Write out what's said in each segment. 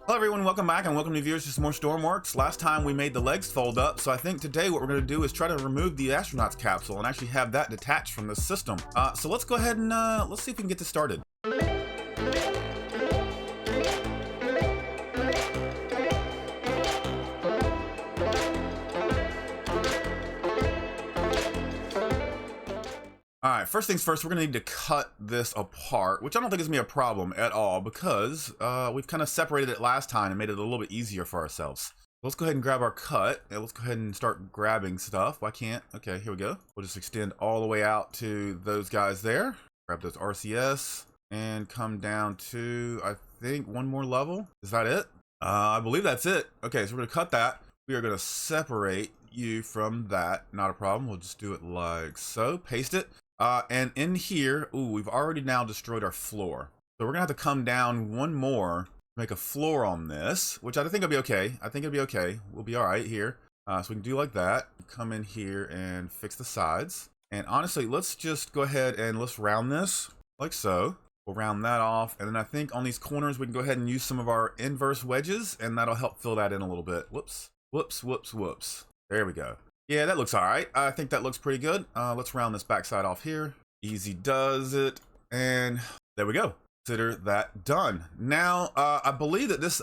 Hello everyone, welcome back and welcome to viewers to some more Stormworks. Last time we made the legs fold up, so I think today what we're going to do is try to remove the astronaut's capsule and actually have that detached from the system. So let's go ahead and let's see if we can get this started. Alright, first things first, we're going to need to cut this apart, which I don't think is going to be a problem at all because we've kind of separated it last time and made it a little bit easier for ourselves. Let's go ahead and grab our cut, and let's go ahead and start grabbing stuff. Why can't? Okay, here we go. We'll just extend all the way out to those guys there. Grab those RCS and come down to, I think, one more level. Is that it? I believe that's it. Okay, so we're going to cut that. We are going to separate you from that. Not a problem. We'll just do it like so. Paste it. And in here, we've already now destroyed our floor. So we're gonna have to come down one more, make a floor on this, which I think will be okay. I think it'll be okay. We'll be all right here. So we can do like that. Come in here and fix the sides. And honestly, let's just go ahead and let's round this like so. We'll round that off. And then I think on these corners, we can go ahead and use some of our inverse wedges, and that'll help fill that in a little bit. Whoops, whoops, whoops, whoops. There we go. Yeah, that looks all right. I think that looks pretty good. Let's round this backside off here. Easy does it. And there we go. Consider that done. Now, I believe that this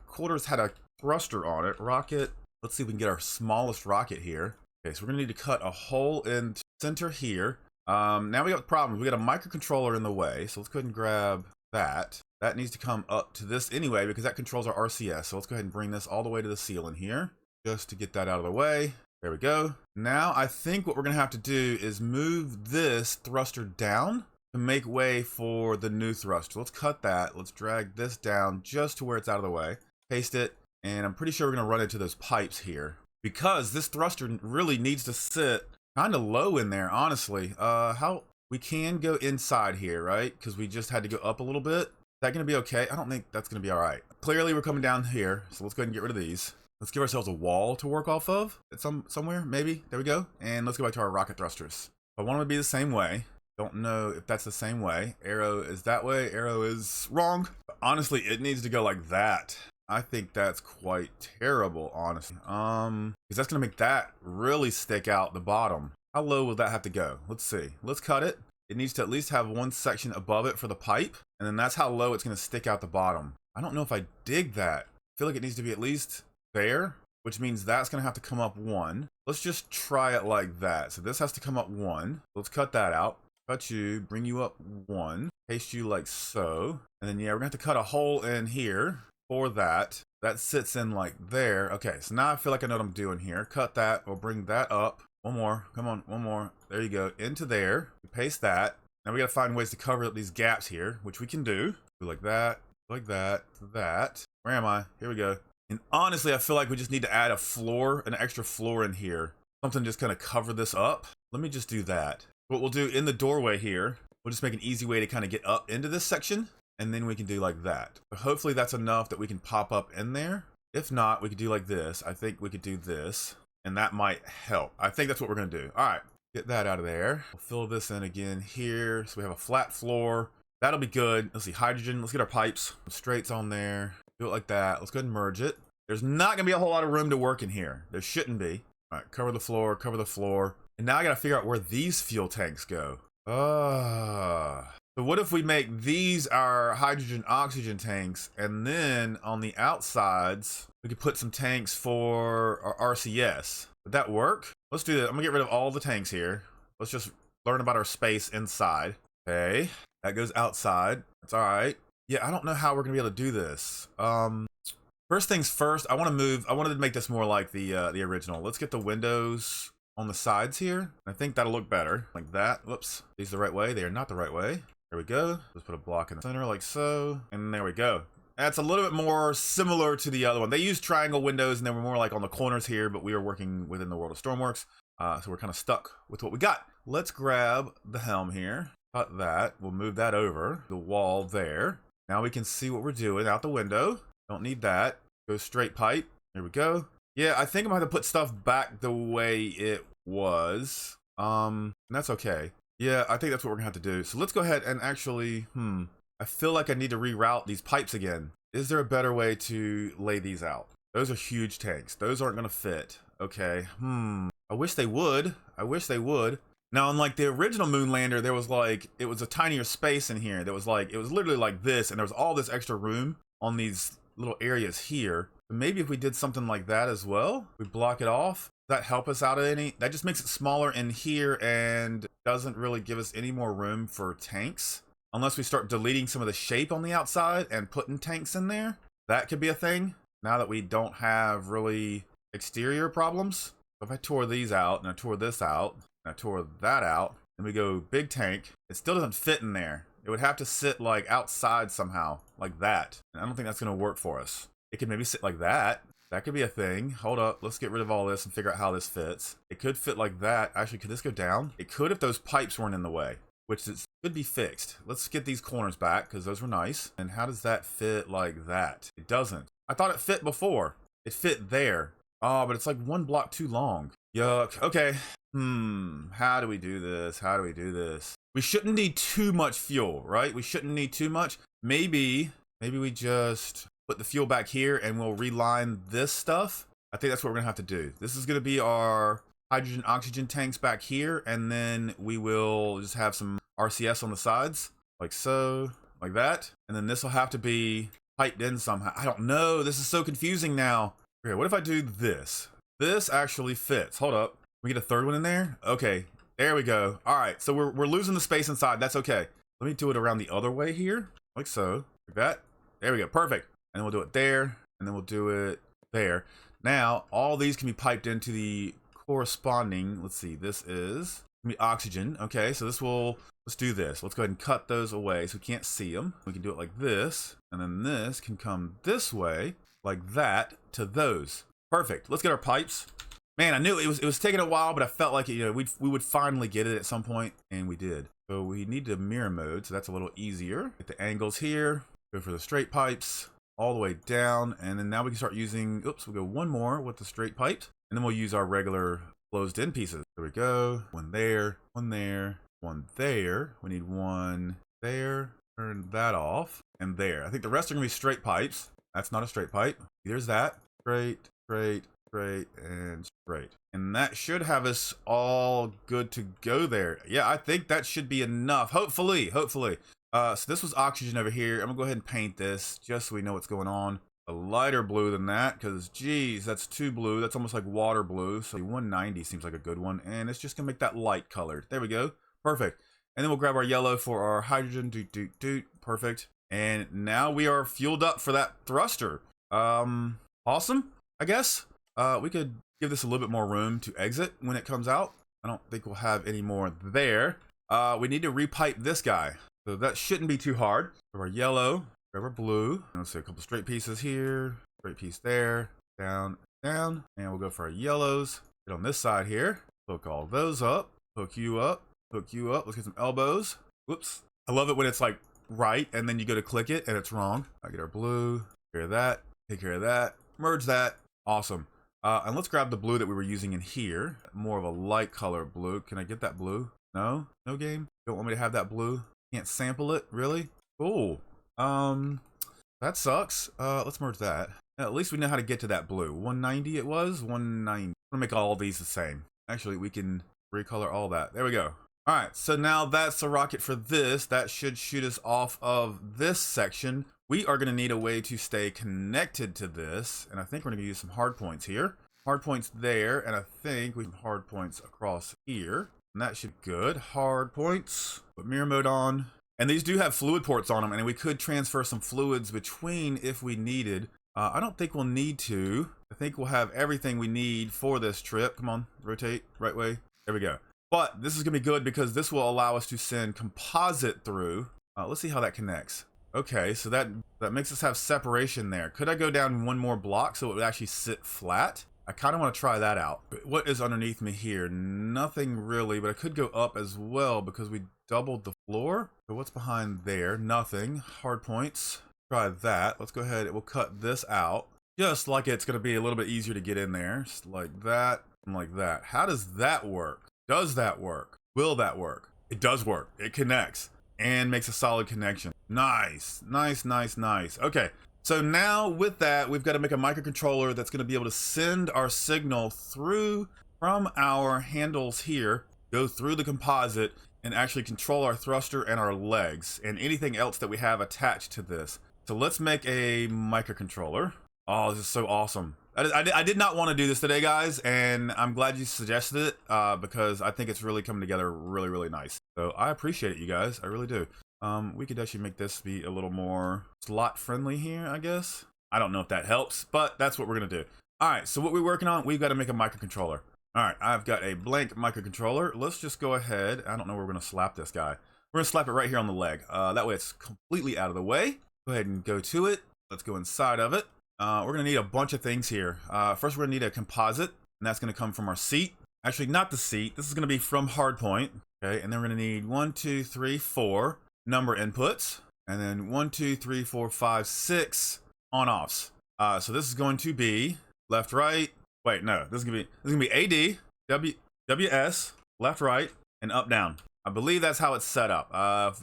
quarters had a thruster on it. Rocket. Let's see if we can get our smallest rocket here. Okay, so we're gonna need to cut a hole in center here. Now we got problems. We got a microcontroller in the way. So let's go ahead and grab that. That needs to come up to this anyway because that controls our RCS. So let's go ahead and bring this all the way to the ceiling here just to get that out of the way. There we go. Now I think what we're gonna have to do is move this thruster down to make way for the new thruster. Let's cut that. Let's drag this down just to where it's out of the way. Paste it, and I'm pretty sure we're gonna run into those pipes here because this thruster really needs to sit kind of low in there, honestly. How we can go inside here, right? Because we just had to go up a little bit. Is that gonna be okay? I don't think that's gonna be all right. Clearly we're coming down here, so let's go ahead and get rid of these. Let's give ourselves a wall to work off of somewhere, maybe. There we go. And let's go back to our rocket thrusters. I want them to be the same way. Don't know if that's the same way. Arrow is that way. Arrow is wrong. But honestly, it needs to go like that. I think that's quite terrible, honestly. Because that's gonna make that really stick out the bottom. How low will that have to go? Let's see. Let's cut it. It needs to at least have one section above it for the pipe. And then that's how low it's gonna stick out the bottom. I don't know if I dig that. I feel like it needs to be at least there, which means that's gonna have to come up one. Let's just try it like that. So this has to come up one. Let's cut that out. Cut you, bring you up one, paste you like so. And then yeah, we're gonna have to cut a hole in here for that. That sits in like there. Okay, so now I feel like I know what I'm doing here. Cut that, or bring that up. One more, come on, one more. There you go, into there. Paste that. Now we gotta find ways to cover up these gaps here, which we can do. Do like that, that. Where am I? Here we go. And honestly, I feel like we just need to add a floor, an extra floor in here. Something just kind of cover this up. Let me just do that. What we'll do in the doorway here, we'll just make an easy way to kind of get up into this section. And then we can do like that. But hopefully that's enough that we can pop up in there. If not, we could do like this. I think we could do this. And that might help. I think that's what we're going to do. All right, get that out of there. We'll fill this in again here. So we have a flat floor. That'll be good. Let's see, hydrogen. Let's get our pipes. Straights on there. Do it like that. Let's go ahead and merge it. There's not gonna be a whole lot of room to work in here. There shouldn't be. All right, cover the floor, cover the floor. And now I gotta figure out where these fuel tanks go. So what if we make these our hydrogen oxygen tanks, and then on the outsides, we could put some tanks for our RCS. Would that work? Let's do that. I'm gonna get rid of all the tanks here. Let's just learn about our space inside. Okay, that goes outside. That's all right. Yeah, I don't know how we're gonna be able to do this. First things first, I wanted to make this more like the original. Let's get the windows on the sides here. I think that'll look better, like that. Whoops, these are the right way. They are not the right way. There we go. Let's put a block in the center like so, and there we go. That's a little bit more similar to the other one. They used triangle windows, and they were more like on the corners here, but we are working within the world of Stormworks, so we're kind of stuck with what we got. Let's grab the helm here. Cut that. We'll move that over the wall there. Now we can see what we're doing out the window. Don't need that. Go straight pipe. There we go. Yeah, I think I'm gonna have to put stuff back the way it was. And that's okay. Yeah, I think that's what we're gonna have to do. So let's go ahead and actually, I feel like I need to reroute these pipes again. Is there a better way to lay these out? Those are huge tanks. Those aren't going to fit. Okay. I wish they would. I wish they would. Now, unlike the original moon lander, there was like, it was a tinier space in here. There was like, it was literally like this, and there was all this extra room on these little areas here. But maybe if we did something like that as well, we block it off. Does that help us out at any? That just makes it smaller in here and doesn't really give us any more room for tanks. Unless we start deleting some of the shape on the outside and putting tanks in there. That could be a thing. Now that we don't have really exterior problems. If I tore these out and I tore this out, and I tore that out, and we go big tank, it still doesn't fit in there. It would have to sit like outside somehow, like that. And I don't think that's gonna work for us. It could maybe sit like that. That could be a thing. Hold up, let's get rid of all this and figure out how this fits. It could fit like that. Actually, could this go down? It could if those pipes weren't in the way, which could be fixed. Let's get these corners back because those were nice. And how does that fit like that? It doesn't. I thought it fit before. It fit there. Oh, but it's like one block too long. Yuck. Okay. How do we do this? How do we do this? We shouldn't need too much fuel, right? We shouldn't need too much. Maybe we just put the fuel back here and we'll reline this stuff. I think that's what we're gonna have to do. This is gonna be our hydrogen oxygen tanks back here, and then we will just have some RCS on the sides, like so, like that. And then this will have to be piped in somehow. I don't know. This is so confusing now. Okay, what if I do this? This actually fits. Hold up. We get a third one in there? Okay, there we go. All right, so we're losing the space inside. That's okay. Let me do it around the other way here, like so, like that. There we go, perfect. And then we'll do it there, and then we'll do it there. Now, all these can be piped into the corresponding, let's see, this is gonna be oxygen. Okay, so let's do this. Let's go ahead and cut those away so we can't see them. We can do it like this, and then this can come this way, like that, to those. Perfect. Let's get our pipes. Man, I knew it was taking a while, but I felt like we would finally get it at some point, and we did. So we need to mirror mode, so that's a little easier. Get the angles here. Go for the straight pipes all the way down, and then now we can start using. Oops, we'll go one more with the straight pipes, and then we'll use our regular closed-in pieces. There we go. One there, one there, one there. We need one there. Turn that off, and there. I think the rest are gonna be straight pipes. That's not a straight pipe. There's that. Straight, straight, straight, and straight. And that should have us all good to go there. Yeah, I think that should be enough. Hopefully. So this was oxygen over here. I'm gonna go ahead and paint this just so we know what's going on. A lighter blue than that, because geez, that's too blue. That's almost like water blue. So 190 seems like a good one. And it's just gonna make that light colored. There we go. Perfect. And then we'll grab our yellow for our hydrogen. Perfect. And now we are fueled up for that thruster. Awesome, I guess. We could give this a little bit more room to exit when it comes out. I don't think we'll have any more there. We need to repipe this guy. So that shouldn't be too hard. Grab our yellow, grab our blue. Let's see, a couple straight pieces here, straight piece there, down, down. And we'll go for our yellows. Get on this side here. Hook all those up. Hook you up. Hook you up. Let's get some elbows. Whoops. I love it when it's like right and then you go to click it and it's wrong. I get our blue. Take care of that. Take care of that. Merge that. Awesome. And let's grab the blue that we were using in here. More of a light color blue. Can I get that blue? No? No game? Don't want me to have that blue? Can't sample it? Really? Cool. That sucks. Let's merge that. At least we know how to get to that blue. 190 it was? 190. I'm gonna make all these the same. Actually, we can recolor all that. There we go. Alright, so now that's the rocket for this. That should shoot us off of this section. We are going to need a way to stay connected to this, and I think we're going to use some hard points here. Hard points there, and I think we have hard points across here. And that should be good. Hard points. Put mirror mode on. And these do have fluid ports on them, and we could transfer some fluids between if we needed. I don't think we'll need to. I think we'll have everything we need for this trip. Come on, rotate, right way. There we go. But this is going to be good because this will allow us to send composite through. Let's see how that connects. Okay, so that makes us have separation there. Could I go down one more block so it would actually sit flat? I kind of want to try that out. What is underneath me here? Nothing really, but I could go up as well because we doubled the floor. So what's behind there? Nothing. Hard points. Try that. Let's go ahead. We'll cut this out. Just like it's going to be a little bit easier to get in there. Just like that and like that. How does that work? Does that work? Will that work? It does work. It connects and makes a solid connection. Nice, nice, nice, nice. Okay, So now with that, we've got to make a microcontroller that's going to be able to send our signal through from our handles here, go through the composite, and actually control our thruster and our legs and anything else that we have attached to this. So let's make a microcontroller. Oh, this is so awesome. I did not want to do this today, guys, and I'm glad you suggested it because I think it's really coming together really, really nice. So I appreciate it, you guys. I really do. We could actually make this be a little more slot friendly here, I guess. I don't know if that helps, but that's what we're going to do. All right, so what we're working on, we've got to make a microcontroller. All right, I've got a blank microcontroller. Let's just go ahead. I don't know where we're going to slap this guy. We're going to slap it right here on the leg. That way it's completely out of the way. Go ahead and go to it. Let's go inside of it. We're going to need a bunch of things here. First, we're going to need a composite, and that's going to come from our seat. Actually, not the seat. This is going to be from hardpoint. Okay, and then we're going to need 1, 2, 3, 4 number inputs, and then 1, 2, 3, 4, 5, 6 on-offs. So this is going to be left, right. Wait, no, this is gonna be AD, WS, left, right, and up, down. I believe that's how it's set up.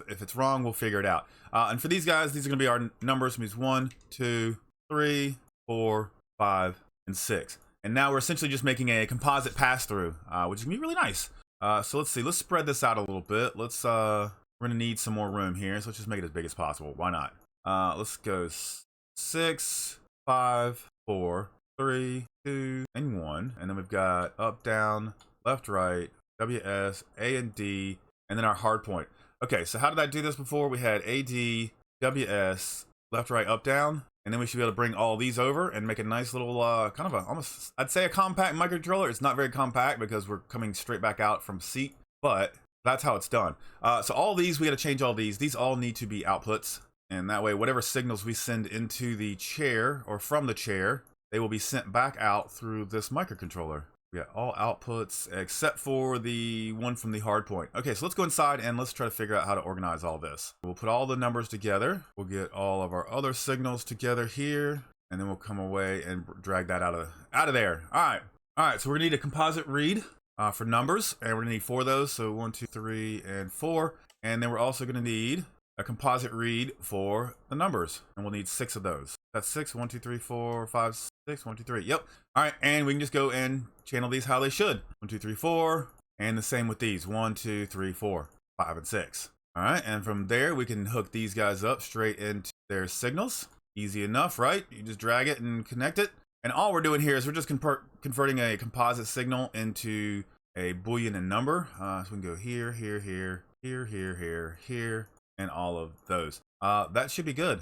If it's wrong, we'll figure it out. And for these guys, these are gonna be our numbers. Means 1, 2, 3, 4, 5, and 6. And now we're essentially just making a composite pass-through, which is gonna be really nice. So let's see. Let's spread this out a little bit. We're gonna need some more room here, so let's just make it as big as possible. Why not? Let's go 6, 5, 4, 3, 2, and 1. And then we've got up, down, left, right, WS, A and D, and then our hard point. Okay, so how did I do this before? We had AD, WS, left, right, up, down, and then we should be able to bring all these over and make a nice little, kind of almost, I'd say a compact microcontroller. It's not very compact because we're coming straight back out from seat, but that's how it's done. So all these, we got to change all these. These all need to be outputs, and that way, whatever signals we send into the chair or from the chair, they will be sent back out through this microcontroller. We got all outputs except for the one from the hard point. Okay, so let's go inside and let's try to figure out how to organize all this. We'll put all the numbers together. We'll get all of our other signals together here, and then we'll come away and drag that out of there. All right. So we're gonna need a composite read for numbers, and we're gonna need 4 of those. So 1, 2, 3, and 4. And then we're also gonna need a composite read for the numbers, and we'll need 6 of those. That's 6. 1, 2, 3, 4, 5, 6. 1, 2, 3. Yep. All right, and we can just go and channel these how they should. 1, 2, 3, 4, and the same with these. 1, 2, 3, 4, 5, and 6. All right, and from there we can hook these guys up straight into their signals. Easy enough, right? You just drag it and connect it, and all we're doing here is we're just converting a composite signal into a Boolean and number. So we can go here, here, here, here, here, here, here, and all of those. That should be good.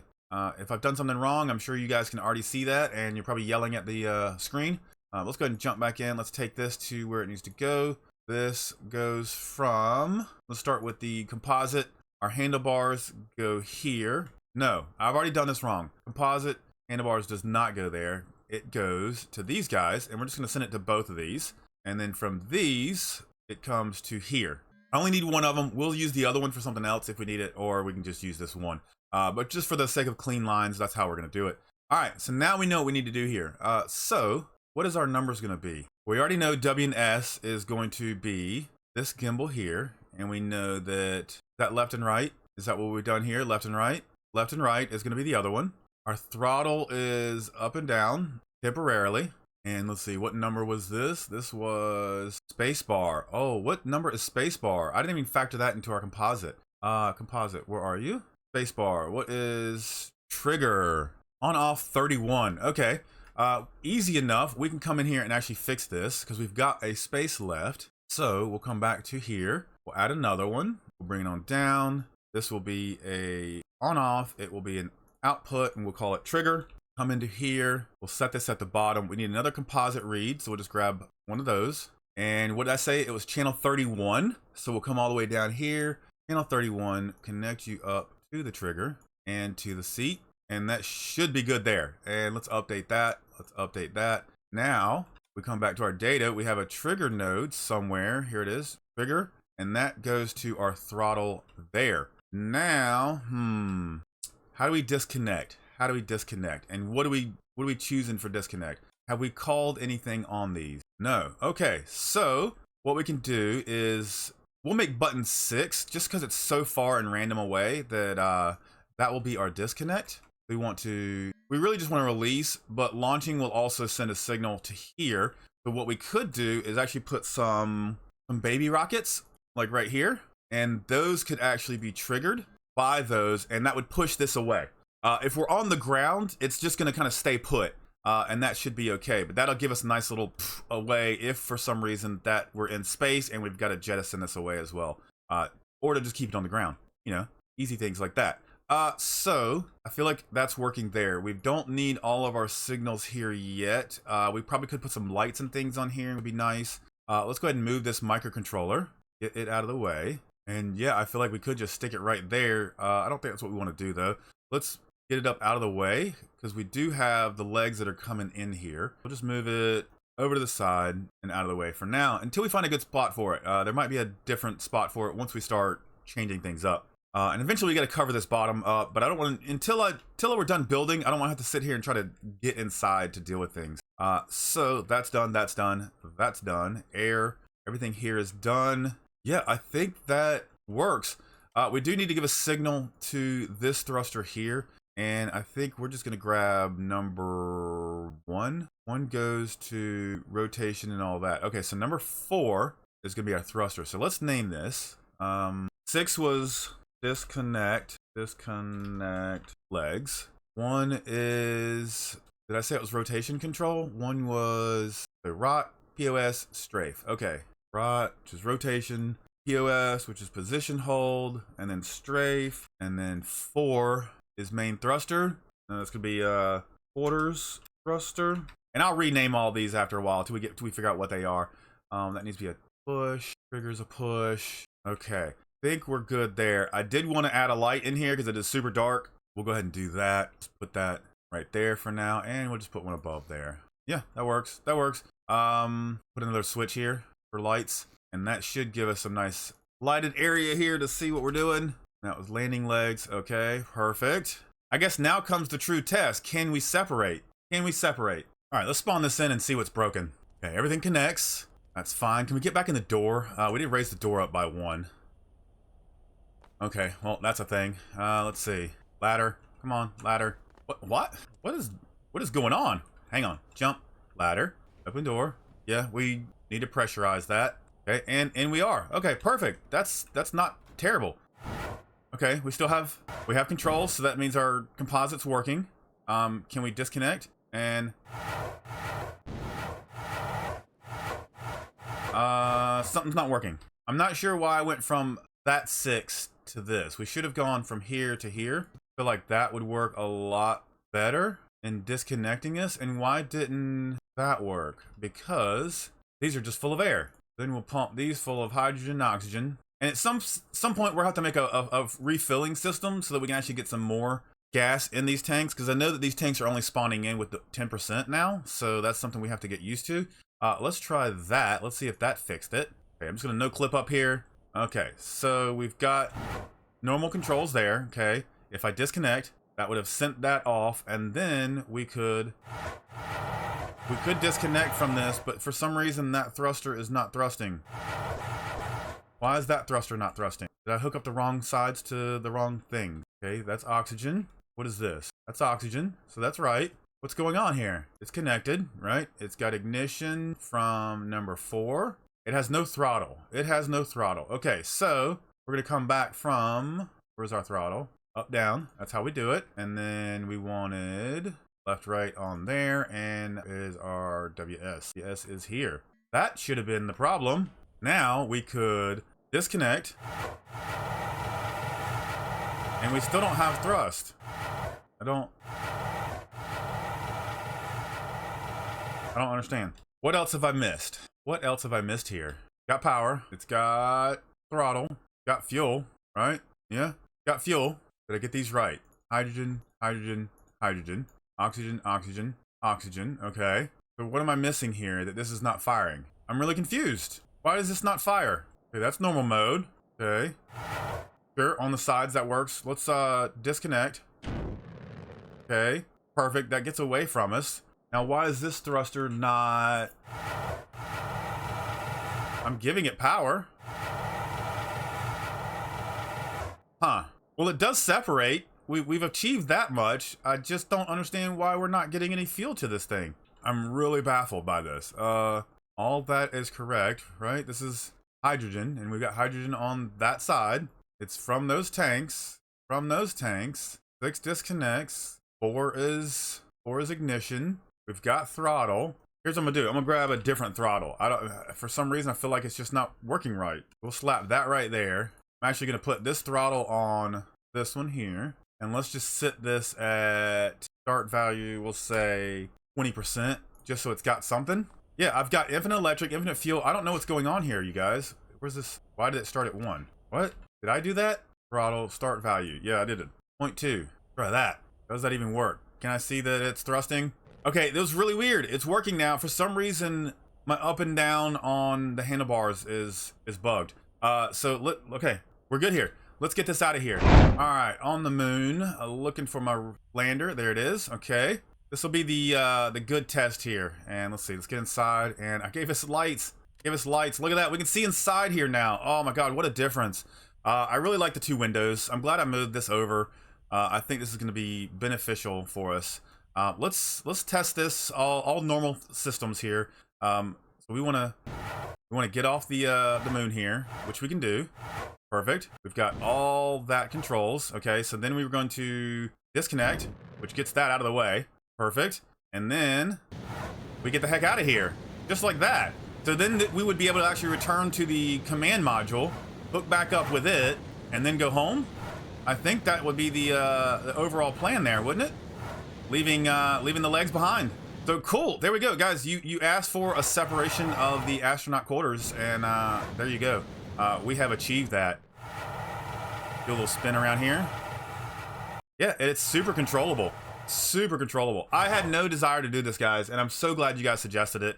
If I've done something wrong, I'm sure you guys can already see that, and you're probably yelling at the screen. Let's go ahead and jump back in. Let's take this to where it needs to go. This goes from, let's start with the composite. Our handlebars go here. No, I've already done this wrong. Composite handlebars does not go there. It goes to these guys, and we're just going to send it to both of these. And then from these, it comes to here. I only need one of them. We'll use the other one for something else if we need it, or we can just use this one. But just for the sake of clean lines, that's how we're going to do it. All right, so now we know what we need to do here. So what is our numbers going to be? We already know W and S is going to be this gimbal here, and we know that left and right. Is that what we've done here? Left and right. Left and right is going to be the other one. Our throttle is up and down temporarily. And let's see, what number was this? This was spacebar. Oh, what number is spacebar? I didn't even factor that into our composite. Composite, where are you? Spacebar. What is trigger? On off 31. Okay. Easy enough. We can come in here and actually fix this because we've got a space left. So we'll come back to here. We'll add another one. We'll bring it on down. This will be a on off. It will be an output, and we'll call it trigger. Come into here. We'll set this at the bottom. We need another composite read. So we'll just grab one of those. And what did I say? It was channel 31. So we'll come all the way down here. Channel 31, connect you up to the trigger and to the seat. And that should be good there. And let's update that. Let's update that. Now we come back to our data. We have a trigger node somewhere. Here it is, trigger. And that goes to our throttle there. Now, how do we disconnect? How do we disconnect? And what are we choosing for disconnect? Have we called anything on these? No. Okay, so what we can do is we'll make button 6 just because it's so far and random away that that will be our disconnect. We want to we really just want to release, but launching will also send a signal to here. So what we could do is actually put some baby rockets like right here, and those could actually be triggered by those, and that would push this away. If we're on the ground, it's just going to kind of stay put, and that should be okay. But that'll give us a nice little away if for some reason that we're in space and we've got to jettison this away as well, or to just keep it on the ground. You know, easy things like that. So I feel like that's working there. We don't need all of our signals here yet. We probably could put some lights and things on here. It would be nice. Let's go ahead and move this microcontroller, get it out of the way. And yeah, I feel like we could just stick it right there. I don't think that's what we want to do though. Let's get it up out of the way because we do have the legs that are coming in here. We'll just move it over to the side and out of the way for now until we find a good spot for it. There might be a different spot for it once we start changing things up. And eventually we got to cover this bottom up, but I don't want to, until we're done building, I don't want to have to sit here and try to get inside to deal with things. So that's done, that's done, that's done. Air, everything here is done. Yeah, I think that works. We do need to give a signal to this thruster here, and I think we're just going to grab number 1. 1 goes to rotation and all that. Okay, so number 4 is going to be our thruster. So let's name this. 6 was disconnect legs. 1 is, did I say it was rotation control? 1 was the rot, POS, strafe. Okay, rot, which is rotation, POS, which is position hold, and then strafe, and then 4 is main thruster. And that's gonna be quarters thruster. And I'll rename all these after a while till we figure out what they are. That needs to be a push, triggers a push. Okay, think we're good there. I did want to add a light in here because it is super dark. We'll go ahead and do that. Just put that right there for now, and we'll just put one above there. Yeah, that works. That works. Put another switch here for lights, and that should give us some nice lighted area here to see what we're doing. That was landing legs. Okay, perfect. I guess now comes the true test. Can we separate? Can we separate? All right, let's spawn this in and see what's broken. Okay, everything connects. That's fine. Can we get back in the door? We did raise the door up by 1. Okay, well, that's a thing. Let's see. Ladder. Come on, ladder. What is going on? Hang on. Jump. Ladder. Open door. Yeah, we need to pressurize that. Okay, and we are. Okay, perfect. That's not terrible. Okay, we have controls, so that means our composite's working. Can we disconnect? And something's not working. I'm not sure why I went from that 6 to this. We should have gone from here to here. I feel like that would work a lot better in disconnecting us. And why didn't that work? Because these are just full of air. Then we'll pump these full of hydrogen and oxygen. And at some point we'll have to make a refilling system so that we can actually get some more gas in these tanks, because I know that these tanks are only spawning in with the 10% now, so that's something we have to get used to. Let's try that. Let's see if that fixed it. Okay, I'm just gonna no clip up here. Okay, so we've got normal controls there. Okay, if I disconnect, that would have sent that off, and then we could disconnect from this, but for some reason that thruster is not thrusting. Why is that thruster not thrusting? Did I hook up the wrong sides to the wrong thing? Okay, that's oxygen. What is this? That's oxygen, so that's right. What's going on here? It's connected, right? It's got ignition from number 4. It has no throttle. It has no throttle. Okay, so we're gonna come back from, where's our throttle? Up, down, that's how we do it. And then we wanted left, right on there, and is our WS. WS is here. That should have been the problem. Now we could disconnect, and we still don't have thrust. I don't understand. What else have I missed? What else have I missed here? Got power. It's got throttle. Got fuel, right? Yeah, got fuel. Did I get these right? Hydrogen, hydrogen, hydrogen. Oxygen, oxygen, oxygen. Okay. So what am I missing here that this is not firing? I'm really confused. Why does this not fire? Okay, that's normal mode. Okay. Sure, on the sides that works. Let's disconnect. Okay, perfect. That gets away from us. Now, why is this thruster not... I'm giving it power. Huh. Well, it does separate. we've achieved that much. I just don't understand why we're not getting any fuel to this thing. I'm really baffled by this. All that is correct, right? This is hydrogen, and we've got hydrogen on that side. It's from those tanks. From those tanks. 6 disconnects. 4 is ignition. We've got throttle. Here's what I'm gonna do. I'm gonna grab a different throttle. For some reason I feel like it's just not working right. We'll slap that right there. I'm actually gonna put this throttle on this one here. And let's just set this at start value, we'll say 20%, just so it's got something. Yeah, I've got infinite electric, infinite fuel. I don't know what's going on here, you guys. Where's this? Why did it start at 1? What? Did I do that? Throttle, start value. Yeah, I did it. 0.2. Try that. Does that even work? Can I see that it's thrusting? Okay, that was really weird. It's working now. For some reason, my up and down on the handlebars is bugged. Okay, we're good here. Let's get this out of here. All right, on the moon, looking for my lander. There it is. Okay, this will be the good test here. And let's see. Let's get inside. And I gave us lights. Give us lights. Look at that. We can see inside here now. Oh my God, what a difference. I really like the 2 windows. I'm glad I moved this over. I think this is going to be beneficial for us. Let's test this all normal systems here. So we want to get off the moon here, which we can do. Perfect. We've got all that controls. Okay, so then we were going to disconnect, which gets that out of the way. Perfect. And then we get the heck out of here, just like that. So then we would be able to actually return to the command module, hook back up with it, and then go home. I think that would be the overall plan there, wouldn't it? Leaving the legs behind. So cool. There we go, guys. You asked for a separation of the astronaut quarters, and there you go. We have achieved that. Do a little spin around here. Yeah, it's super controllable. Super controllable. I had no desire to do this, guys, and I'm so glad you guys suggested it.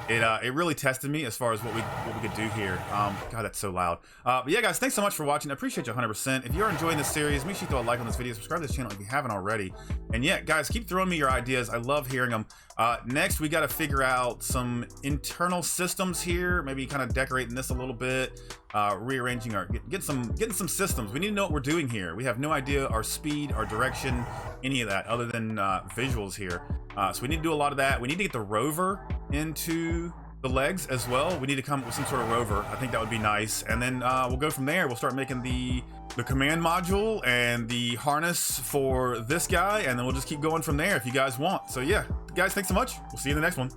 It really tested me as far as what we could do here. God, that's so loud. But yeah, guys, thanks so much for watching. I appreciate you 100%. If you're enjoying this series, make sure you throw a like on this video, subscribe to this channel if you haven't already. And yeah, guys, keep throwing me your ideas. I love hearing them. Next, we got to figure out some internal systems here. Maybe kind of decorating this a little bit, rearranging our getting some systems. We need to know what we're doing here. We have no idea our speed, our direction, any of that other than visuals here. So we need to do a lot of that. We need to get the rover into the legs as well. We need to come up with some sort of rover. I think that would be nice. And then we'll go from there. We'll start making the command module and the harness for this guy, and then we'll just keep going from there if you guys want. So yeah, guys, thanks so much. We'll see you in the next one.